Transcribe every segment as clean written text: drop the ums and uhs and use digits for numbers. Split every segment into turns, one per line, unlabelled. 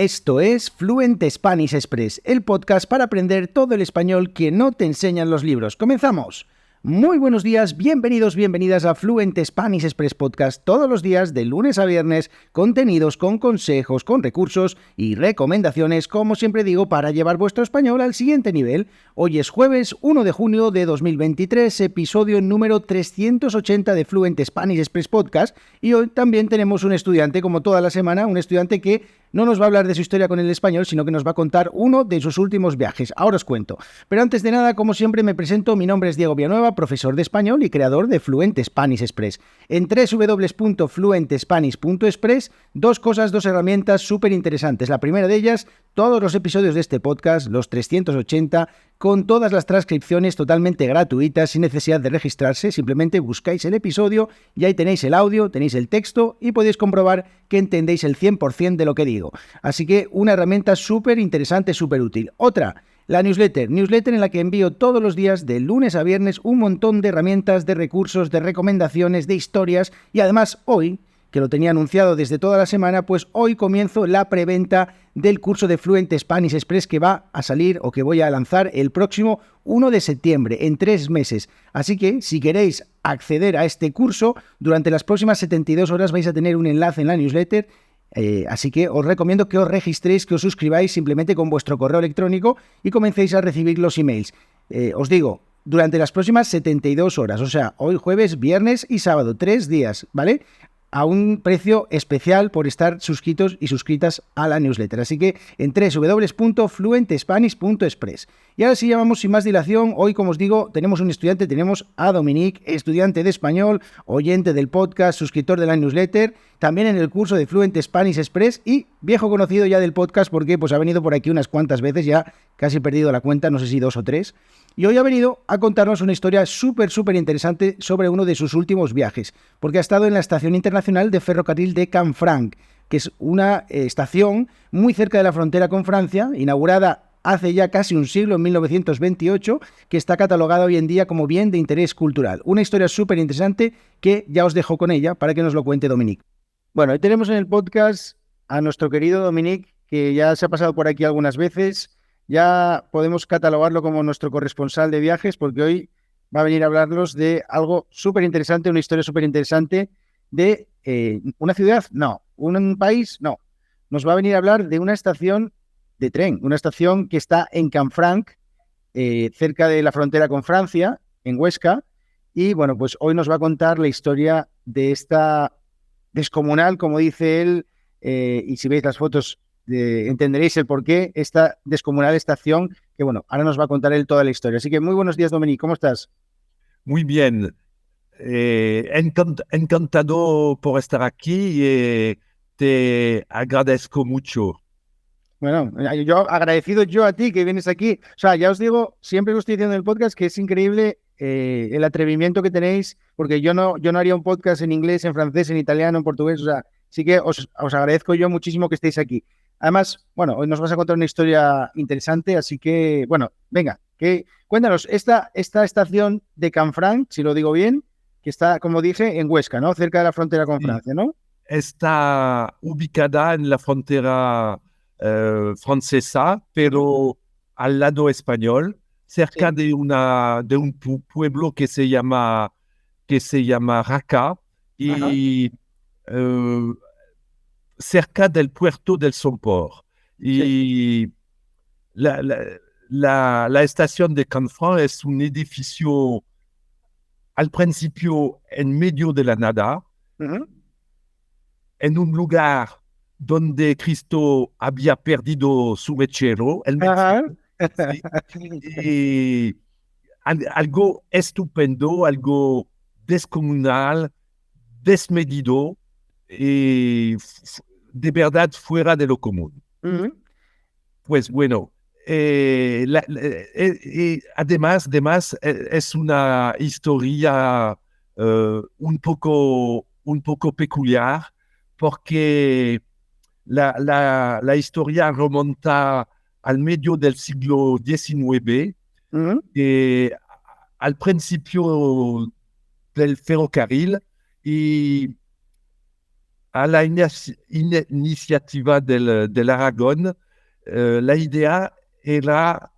Esto es Fluent Spanish Express, el podcast para aprender todo el español que no te enseñan los libros. ¡Comenzamos! Muy buenos días, bienvenidas a Fluent Spanish Express Podcast, todos los días de lunes a viernes, contenidos con consejos, con recursos y recomendaciones, como siempre digo, para llevar vuestro español al siguiente nivel. Hoy es jueves 1 de junio de 2023, episodio número 380 de Fluent Spanish Express Podcast, y hoy también tenemos un estudiante, como toda la semana, un estudiante que no nos va a hablar de su historia con el español, sino que nos va a contar uno de sus últimos viajes. Ahora os cuento. Pero antes de nada, como siempre, me presento. Mi nombre es Diego Villanueva, profesor de español y creador de Fluent Spanish Express. En www.fluentespanish.express, dos herramientas súper interesantes. La primera de ellas, todos los episodios de este podcast, los 380, con todas las transcripciones totalmente gratuitas, sin necesidad de registrarse. Simplemente buscáis el episodio y ahí tenéis el audio, tenéis el texto y podéis comprobar que entendéis el 100% de lo que digo. Así que una herramienta súper interesante, súper útil. Otra, la newsletter en la que envío todos los días, de lunes a viernes, un montón de herramientas, de recursos, de recomendaciones, de historias, y además hoy, que lo tenía anunciado desde toda la semana, pues hoy comienzo la preventa del curso de Fluent Spanish Express que va a salir o que voy a lanzar el próximo 1 de septiembre, en 3 meses. Así que si queréis acceder a este curso, durante las próximas 72 horas vais a tener un enlace en la newsletter. Así que os recomiendo que os registréis, que os suscribáis simplemente con vuestro correo electrónico y comencéis a recibir los emails. Os digo, durante las próximas 72 horas, o sea, hoy jueves, viernes y sábado, 3 días, ¿vale? A un precio especial por estar suscritos y suscritas a la newsletter. Así que en www.fluentespanish.express. Y ahora sí, llamamos sin más dilación. Hoy, como os digo, tenemos un estudiante, tenemos a Dominic, estudiante de español, oyente del podcast, suscriptor de la newsletter, también en el curso de Fluent Spanish Express y viejo conocido ya del podcast porque pues ha venido por aquí unas cuantas veces, ya casi he perdido la cuenta, no sé si 2 o 3. Y hoy ha venido a contarnos una historia súper interesante sobre uno de sus últimos viajes, porque ha estado en la Estación Internacional de Ferrocarril de Canfranc, que es una estación muy cerca de la frontera con Francia, inaugurada hace ya casi un siglo, en 1928, que está catalogada hoy en día como bien de interés cultural. Una historia súper interesante que ya os dejo con ella para que nos lo cuente Dominic. Bueno, hoy tenemos en el podcast a nuestro querido Dominic, que ya se ha pasado por aquí algunas veces. Ya podemos catalogarlo como nuestro corresponsal de viajes, porque hoy va a venir a hablarnos de algo súper interesante, una historia súper interesante de una ciudad, no, un país, no. Nos va a venir a hablar de una estación de tren, una estación que está en Canfranc, cerca de la frontera con Francia, en Huesca, y bueno, pues hoy nos va a contar la historia de esta descomunal, como dice él, y si veis las fotos entenderéis el porqué, esta descomunal estación, que bueno, ahora nos va a contar él toda la historia. Así que muy buenos días, Dominic, ¿cómo estás?
Muy bien, encantado por estar aquí y te agradezco mucho.
Bueno, yo agradecido yo a ti que vienes aquí. O sea, ya os digo, siempre lo estoy diciendo en el podcast, que es increíble el atrevimiento que tenéis, porque yo no haría un podcast en inglés, en francés, en italiano, en portugués. O sea, sí que os agradezco yo muchísimo que estéis aquí. Además, bueno, hoy nos vas a contar una historia interesante, así que, bueno, venga, cuéntanos, esta estación de Canfranc, si lo digo bien, que está, como dije, en Huesca, ¿no? Cerca de la frontera con
Sí,
Francia, ¿no?
está ubicada en la frontera francesa, pero al lado español, cerca
Sí.
de un pueblo que se llama Raca
Ajá.
y eh, cerca del puerto del Somport.
Sí.
Y la, la, la estación de Canfranc es un edificio al principio en medio de la nada,
Ujú.
en un lugar donde Cristo había perdido su mechero, el mechero,
Ajá.
¿sí? Y algo estupendo, algo descomunal, desmedido y de verdad fuera de lo común.
Ujú.
Pues bueno, además es una historia un poco peculiar porque la historia remonta al medio del siglo XIX,
Ujú.
al principio del ferrocarril y a la iniciativa del Aragón, la idea era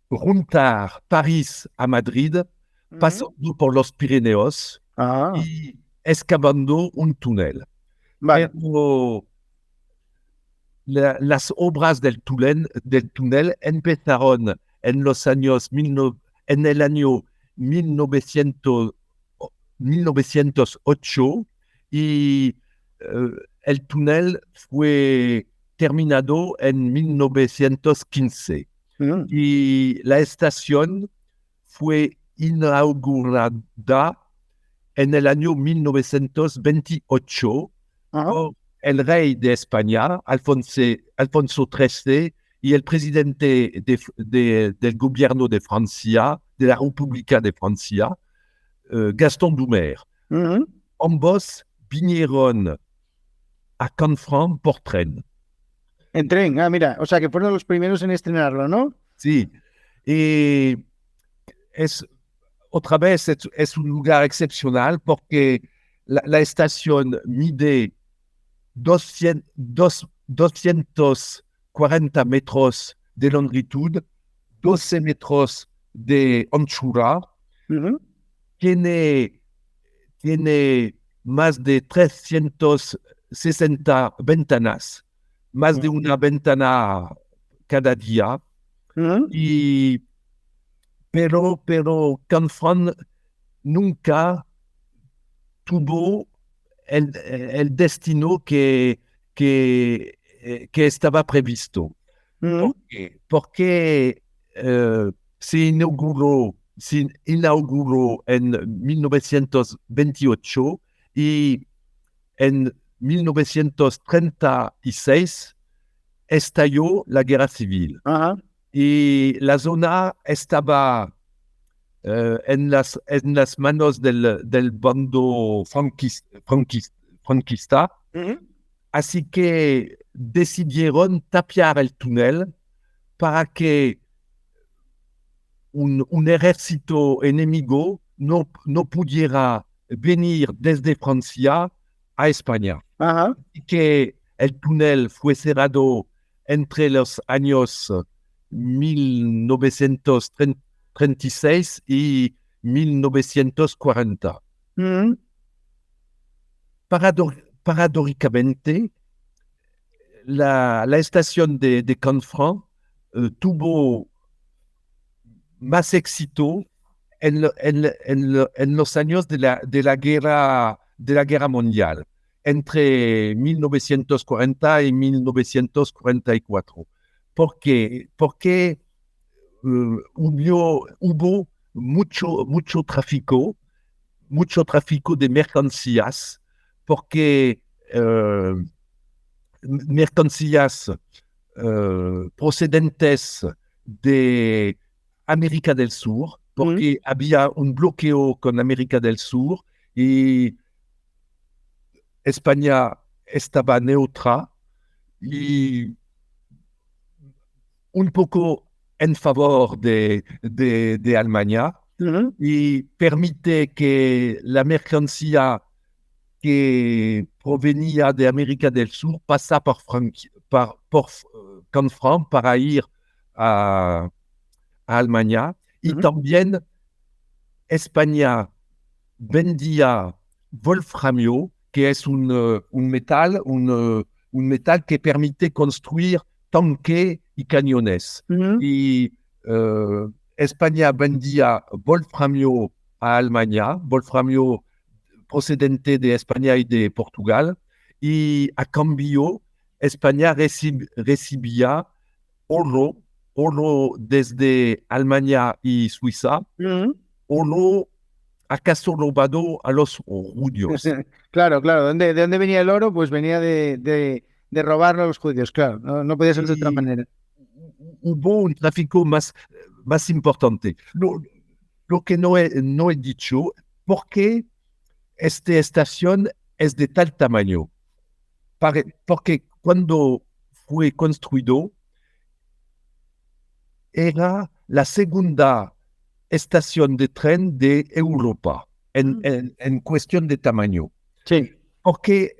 juntar París a Madrid, pasando por los Pirineos
Ah,
y excavando un túnel.
vale.
Pero las obras del túnel empezaron en los años en el año 1900, 1908 y el túnel fue terminado en 1915
Mm,
y la estación fue inaugurada en el año 1928
ajá.
por el rey de España, Alfonso XIII, y el presidente del gobierno de Francia, de la República de Francia, Gaston Doumer.
Mm.
Ambos vinieron a Canfranc por tren.
En tren, mira, o sea que fueron los primeros en estrenarlo, ¿no?
Sí, y es, otra vez es un lugar excepcional porque la estación mide 240 metros de longitud, 12 metros de anchura,
Ujú.
tiene, tiene más de 360 ventanas, más de una ventana cada día,
Ujú.
y, pero Canfranc nunca tuvo el destino que estaba previsto. ¿Por
Ujú.
qué? Porque se inauguró en 1928 y en 1936 estalló la guerra civil.
Ajá.
Y la zona estaba en las manos del bando franquista,
Ujú.
así que decidieron tapiar el túnel para que un ejército enemigo no pudiera venir desde Francia a España.
Ajá.
Y que el túnel fue cerrado entre los años 1936 y 1940.
Ujú.
Paradójicamente, la estación de Canfranc tuvo más éxito en los años de la guerra mundial, entre 1940 y 1944. ¿Por qué? Porque hubo mucho tráfico de mercancías, porque mercancías procedentes de América del Sur,
Ujú.
porque había un bloqueo con América del Sur y España estaba neutra y un poco en favor de Alemania,
Ujú.
y permite que la mercancía que provenía de América del Sur pasa por Canfranc para ir a Alemania. Y
Ujú.
también España vendía wolframio, que es un metal que permite construir tanques y cañones.
Ujú.
Y España vendía wolframio a Alemania, wolframio procedente de España y de Portugal, y a cambio España recibía oro, oro desde Alemania y Suiza,
Ujú.
oro acaso robado a los judíos.
Claro, claro. ¿De dónde venía el oro? Pues venía de robarlo a los judíos, claro. No, no podía ser de otra
Y
manera.
hubo un tráfico más importante. Lo que no he dicho, ¿por qué esta estación es de tal tamaño? Porque cuando fue construido, era la segunda estación de tren de Europa en cuestión de tamaño.
Sí.
porque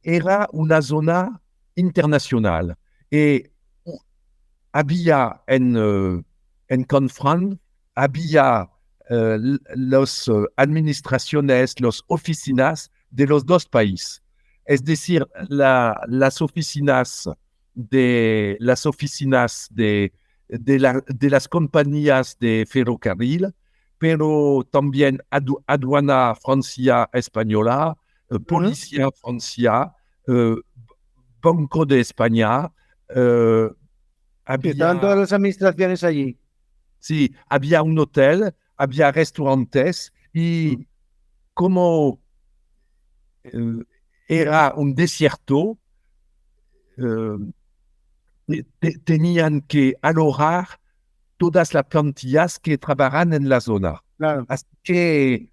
era una zona internacional y había en Confront, había las administraciones, las oficinas de los dos países. Es decir, las oficinas de las compañías de ferrocarril, pero también aduana Francia española, policía Francia, eh, Banco de España, eh,
Sí, estaban todas
había,
las administraciones allí.
sí, había un hotel, había restaurantes
Mm.
y como eh, era un desierto, eh, tenían que alojar todas las plantillas que trabajan en la zona.
Claro.
Así que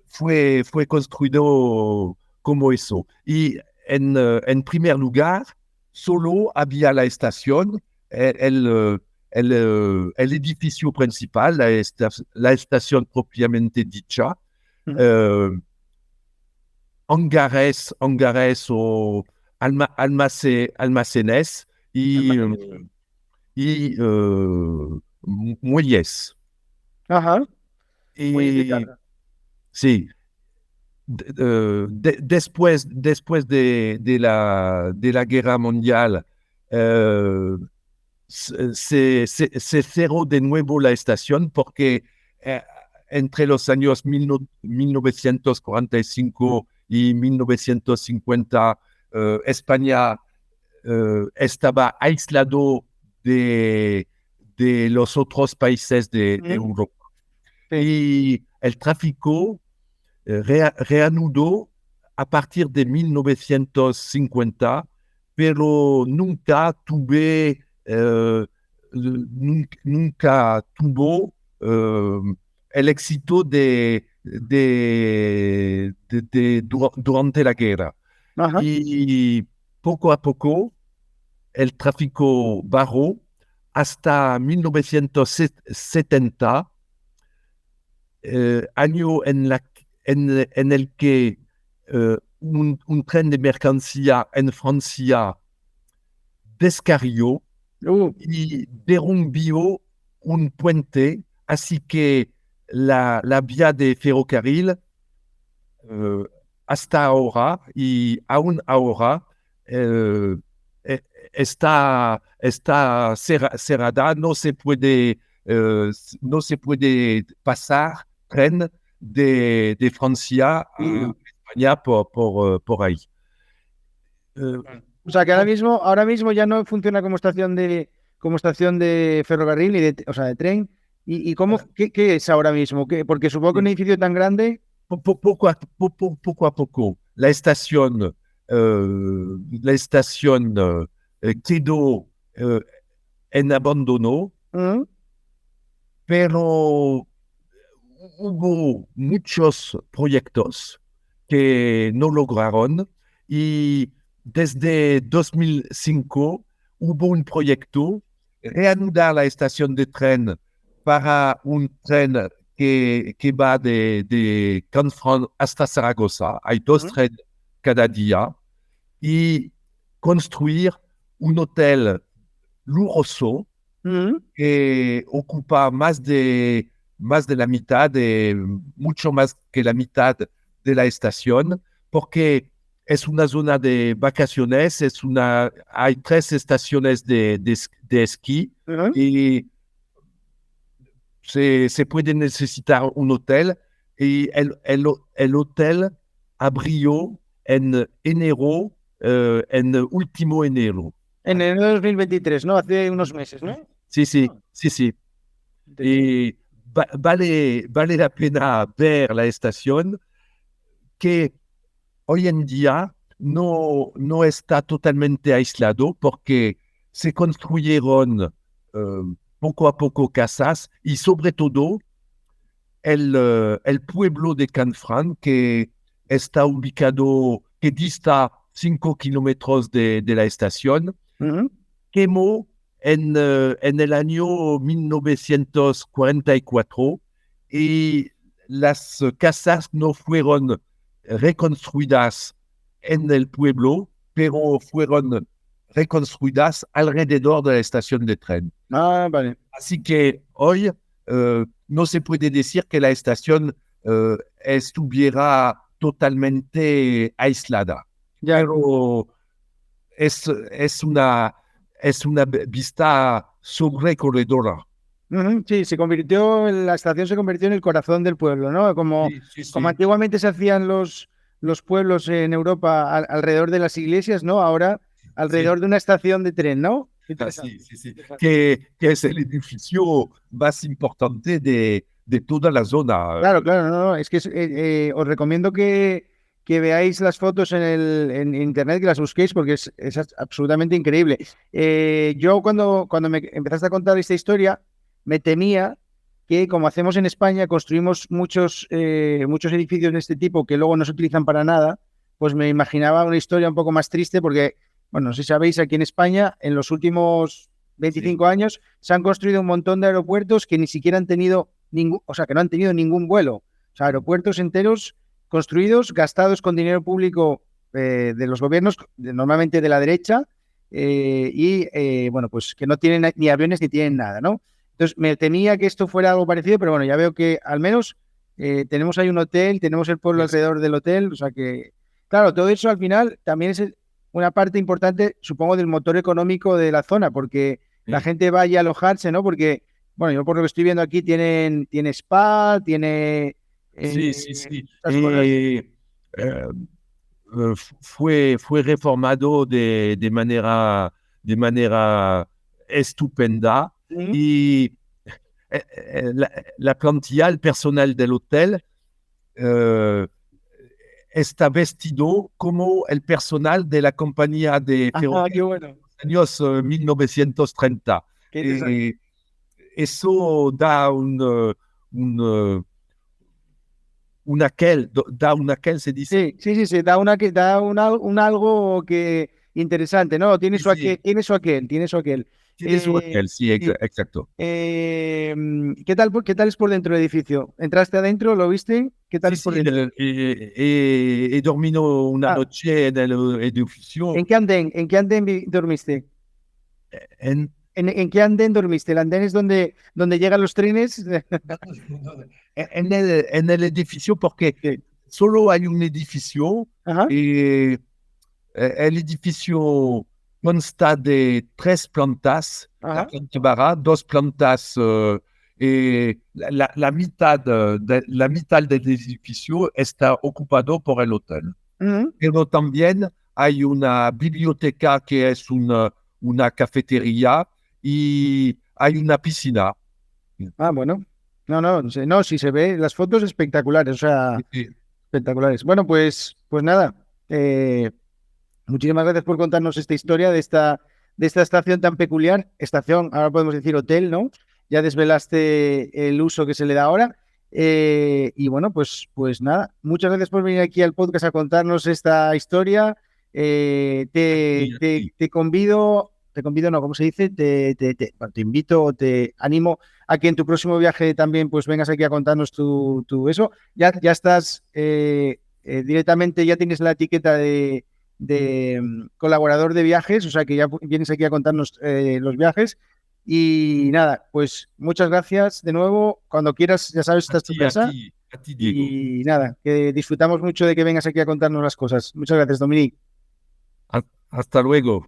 fue construido como eso. Y en primer lugar, solo había la estación, el edificio principal, la estación propiamente dicha,
Mm.
eh, hangares o almacenes y muelles.
Ajá. Muy de
Y
carga.
sí, después de la guerra mundial, eh, se cerró de nuevo la estación porque eh, entre los años 1945 y 1950, España estaba aislado de, de los otros países de
Mm.
Europa.
Sí.
Y el tráfico reanudó a partir de 1950, pero nunca tuvo el éxito durante la guerra.
Ajá.
Y poco a poco el tráfico bajó hasta 1970, año en el que un tren de mercancía en Francia descarrió
Uh,
y derrumbió un puente, así que la vía de ferrocarril eh, hasta ahora y aún ahora eh, eh, está cerrada, no se puede pasar tren de Francia a España por ahí. Eh,
o sea que ahora mismo ya no funciona como estación de ferrocarril y o sea, de tren. ¿Y qué es ahora mismo? Porque supongo que un edificio tan grande.
poco a poco, la estación quedó en abandono,
¿Mm?
pero hubo muchos proyectos que no lograron y desde 2005 hubo un proyecto reanudar la estación de tren para un tren que va de Canfranc hasta Zaragoza. Hay dos
¿Mm?
trenes cada día y construir un hotel lujoso
¿Mm?
que ocupa más de la mitad, mucho más que la mitad de la estación, porque es una zona de vacaciones, hay tres estaciones de esquí
¿Mm?
y se puede necesitar un hotel y el hotel abrió en enero, en último enero.
En enero de 2023, ¿no? Hace unos meses, ¿no?
Sí, sí,
Ah,
sí, sí.
interesante.
Y vale la pena ver la estación que hoy en día no está totalmente aislado porque se construyeron poco a poco casas y sobre todo el pueblo de Canfranc que está ubicado, que dista 5 kilómetros de la estación,
¿Mm?
quemó en el año 1944 y las casas no fueron reconstruidas en el pueblo, pero fueron reconstruidas alrededor de la estación de tren.
Ah, vale.
Así que hoy no se puede decir que la estación estuviera totalmente aislada,
Ya.
pero es una vista sobrecogedora.
Ujú, sí, la estación se convirtió en el corazón del pueblo, ¿no?
Sí, sí,
Como
sí.
antiguamente se hacían los pueblos en Europa alrededor de las iglesias, ¿no? Ahora
Sí.
alrededor de una estación de tren, ¿no? Qué
Ah,
interesante.
sí, sí, sí.
Interesante.
Que es el edificio más importante de toda la zona.
Claro, claro, no, no, es que os recomiendo que veáis las fotos en internet, que las busquéis, porque es absolutamente increíble. Yo cuando me empezaste a contar esta historia, me temía que, como hacemos en España, construimos muchos edificios de este tipo que luego no se utilizan para nada, pues me imaginaba una historia un poco más triste, porque, bueno, no sé si sabéis, aquí en España, en los últimos
Sí,
25 años, se han construido un montón de aeropuertos que ni siquiera han tenido o sea, que no han tenido ningún vuelo. O sea, aeropuertos enteros construidos, gastados con dinero público de los gobiernos, normalmente de la derecha, bueno, pues que no tienen ni aviones ni tienen nada, ¿no? Entonces, me temía que esto fuera algo parecido, pero bueno, ya veo que al menos tenemos ahí un hotel, tenemos el pueblo
es-
alrededor del hotel, o sea que, claro, todo eso al final también es una parte importante, supongo, del motor económico de la zona, porque la
sí,
gente va allí a alojarse, ¿no? Porque bueno, yo por lo que estoy viendo aquí tiene spa, tiene
sí, sí, sí.
esas cosas.
Eh, fue reformado de manera estupenda
Ujú.
y la plantilla, el personal del hotel eh, está vestido como el personal de la compañía de
Ah, qué
ferrocarriles
bueno,
en los años 1930.
qué interesante.
Eh, Eso da un, da un aquel, se dice.
Sí, sí, sí, sí, da un algo que interesante, ¿no? Tiene
Sí,
su aquel,
sí,
tiene su aquel, tiene su aquel.
tiene su aquel, sí,
Sí.
exacto.
¿Qué tal es por dentro del edificio? ¿Entraste adentro? ¿Lo viste? ¿Qué tal
Sí,
es por
sí,
dentro?
he dormido una
Ah,
noche en el edificio
¿en qué andén dormiste?
en,
¿En qué andén dormiste? ¿El andén es donde llegan los trenes?
en el edificio porque
Sí.
solo hay un edificio
Ajá,
y el edificio consta de tres plantas, la
ajá.
planta baja, dos plantas y la mitad del edificio está ocupado por el hotel.
Ujú.
Pero también hay una biblioteca que es una cafetería y hay una piscina.
Ah, bueno. No, no, no, si se ve las fotos espectaculares, o sea, espectaculares. Bueno, pues nada, muchísimas gracias por contarnos esta historia de esta estación tan peculiar. Estación, ahora podemos decir hotel, ¿no? Ya desvelaste el uso que se le da ahora. Y bueno, pues nada, muchas gracias por venir aquí al podcast a contarnos esta historia. Eh, te, te, te convido, no, ¿cómo se dice? Bueno, te invito o te animo a que en tu próximo viaje también pues vengas aquí a contarnos tu eso. Ya estás directamente, ya tienes la etiqueta de colaborador de viajes, o sea que ya vienes aquí a contarnos los viajes. Y nada, pues muchas gracias de nuevo. Cuando quieras, ya sabes, esta es tu casa.
A ti, Diego.
Y nada, que disfrutamos mucho de que vengas aquí a contarnos las cosas. Muchas gracias, Dominique.
Hasta luego.